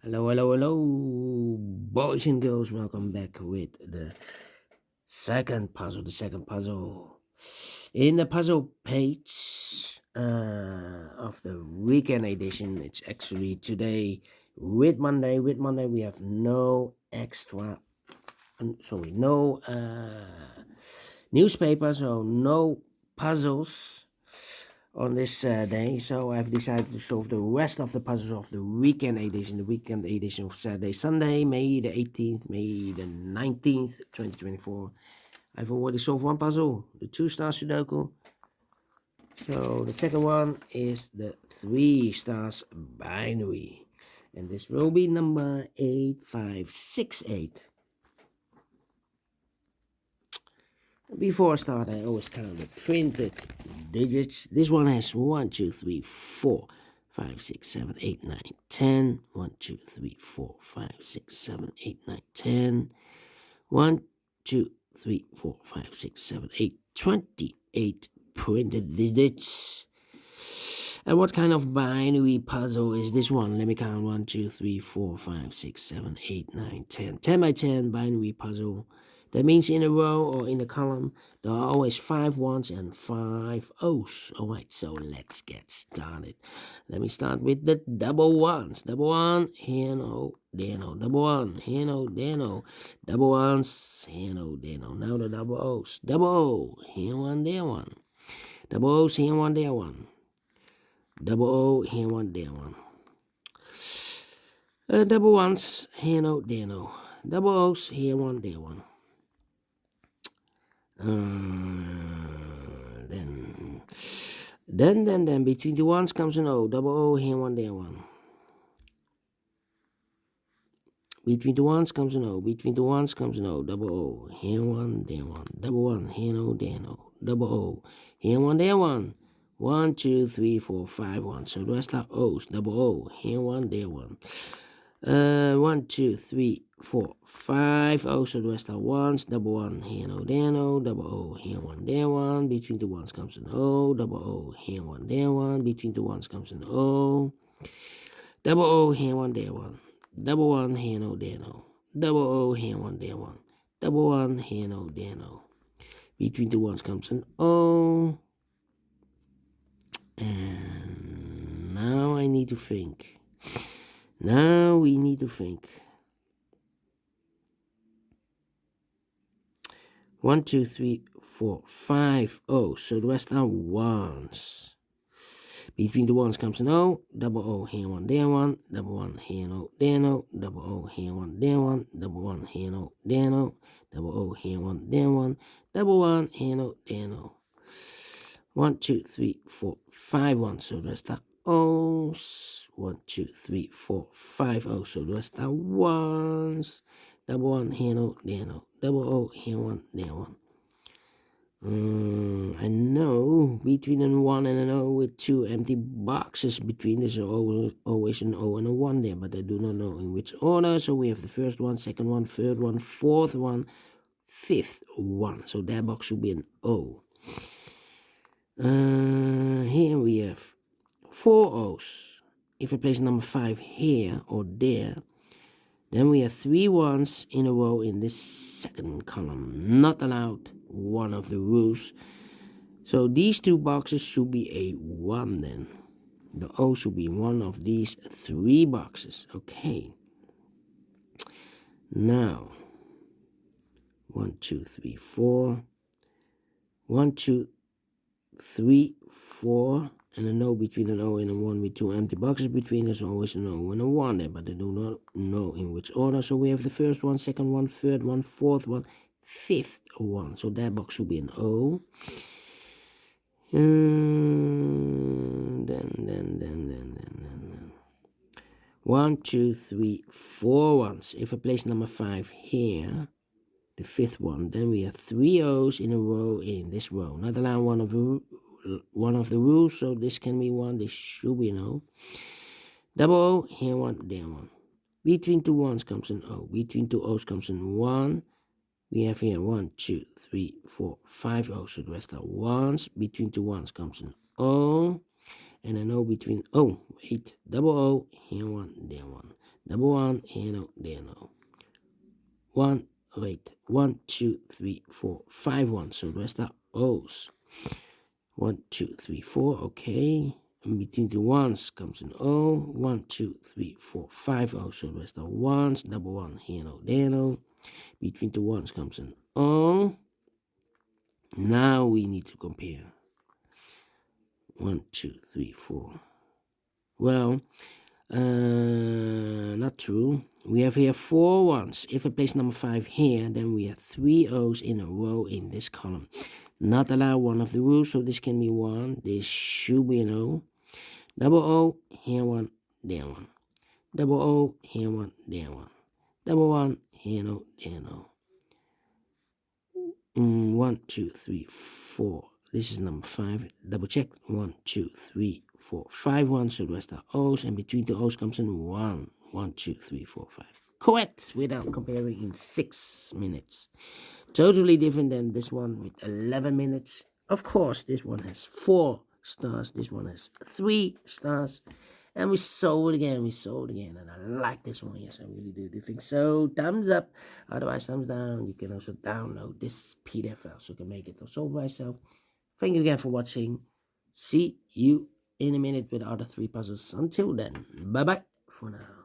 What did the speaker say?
Hello, hello, hello, boys and girls. Welcome back with the second puzzle. In the puzzle page of the weekend edition, it's actually today with Monday. With Monday, we have no extra. No newspaper, so no puzzles on this day. So I've decided to solve the rest of the puzzles of the weekend edition of Saturday, Sunday, May the 18th, May the 19th, 2024. I've already solved one puzzle, the 2-star Sudoku. So the second one is the 3 stars binary. And this will be number 8568. Before I start, I always count the printed digits. This one has 1, 2, 3, 4, 5, 6, 7, 8, 9, 10. 1, 2, 3, 4, 5, 6, 7, 8, 9, 10. 1, 2, 3, 4, 5, 6, 7, 8, 28 printed digits. And what kind of binary puzzle is this one? Let me count. 1, 2, 3, 4, 5, 6, 7, 8, 9, 10. 10 by 10 binary puzzle. That means in a row or in a column, there are always 5 ones and 5 O's. Alright, so let's get started. Let me start with the double ones. Double one, here no, there no. Double one, here no, there no. Double ones, here no, there no. Now the double O's. Double O, here one, there one. Double O's, here one, there one. Double O, here one, there one. Double ones, here no, there no. Double O's, here one, there one. Then between the ones comes an O. Double O, here one, there one. Between the ones comes an O. Between the ones comes an O. Double O, here one, there one. Double one, here no, there no. Double O, here one, there one. 1, 2, 3, 4, 5, 1. So the rest are O's. Double O, here one, there one. 1, 2, 3, 4, 5 O's. So the rest are ones. Double one, here no, there no. Double O, here one, there one. Between the ones comes an O. Double O, here one, there one. Between the ones comes an O. Double O, here one, there one. Double one, here no, there no. Double O, here one, there one. Double one, here no, there no. Between the ones comes an O. And now I need to think. Now we need to think. 1, 2, 3, 4, 5 O's. So the rest are ones. Between the ones comes an O. Double O, here one, there one. Double one, here no, there no. Double O, here one, there one. Double one, here no, there no. Double O, here one, there one. Double one, here no, there no. 1, 2, 3, 4, 5 ones. So the rest are O's. 1, 2, 3, 4, 5 O's. So the rest are ones. Double one, here no, there no. Double O, here one, there one. I know between a 1 and an O with 2 empty boxes between, there's always an O and a 1 there, but I do not know in which order. So we have the first one, second one, third one, fourth one, fifth one. So that box should be an O. Here we have 4 O's. If I place number 5 here or there, then we have 3 ones in a row in this second column. Not allowed, one of the rules. So these 2 boxes should be a 1 then. The O should be one of these 3 boxes. Okay. Now, 1, 2, 3, 4. 1, 2, 3, 4, and a no between an O and a 1 with 2 empty boxes between. There's always an O and a 1 there, but I do not know in which order. So we have the first one, second one, third one, fourth one, fifth one. So that box should be an O. Then 1, 2, 3, 4 ones. If I place number 5 here, the fifth one, then we have 3 O's in a row in this row. Not allowed one of the rules, so this can be 1, this should be an O. Double O, here one, there one. Between 2 ones comes an O. Between 2 O's comes an 1. We have here 1, 2, 3, 4, 5 O's, so the rest are ones. Between 2 ones comes an O. And an O between, double O, here one, there one. Number one, here no, there no. 1, wait, 1, 2, 3, 4, 5 1. So the rest are O's. 1, 2, 3, 4, okay. And between the ones comes an O. 1, 2, 3, 4, 5 O. So the rest are ones. Number one, here no, there no. Between the ones comes an O. Now we need to compare. 1, 2, 3, 4. Well, not true. We have here 4 ones. If I place number 5 here, then we have 3 O's in a row in this column. Not allow one of the rules, so this can be 1. This should be an O. Double O, here 1, there 1. Double O, here 1, there 1. Double 1, here no, there no. 1, 2, 3, 4. This is number 5. Double check. 1, 2, 3, 4, 5 1. So the rest are O's, and between the O's comes in 1. 1, 2, 3, 4, 5. Correct without comparing in 6 minutes. Totally different than this one with 11 minutes. Of course, this one has 4 stars. This one has 3 stars. And we sold again, and I like this one. Yes, I really do think so. Thumbs up, otherwise thumbs down. You can also download this PDF file so you can make it solve by yourself. Thank you again for watching. See you in a minute with the other 3 puzzles. Until then, bye-bye for now.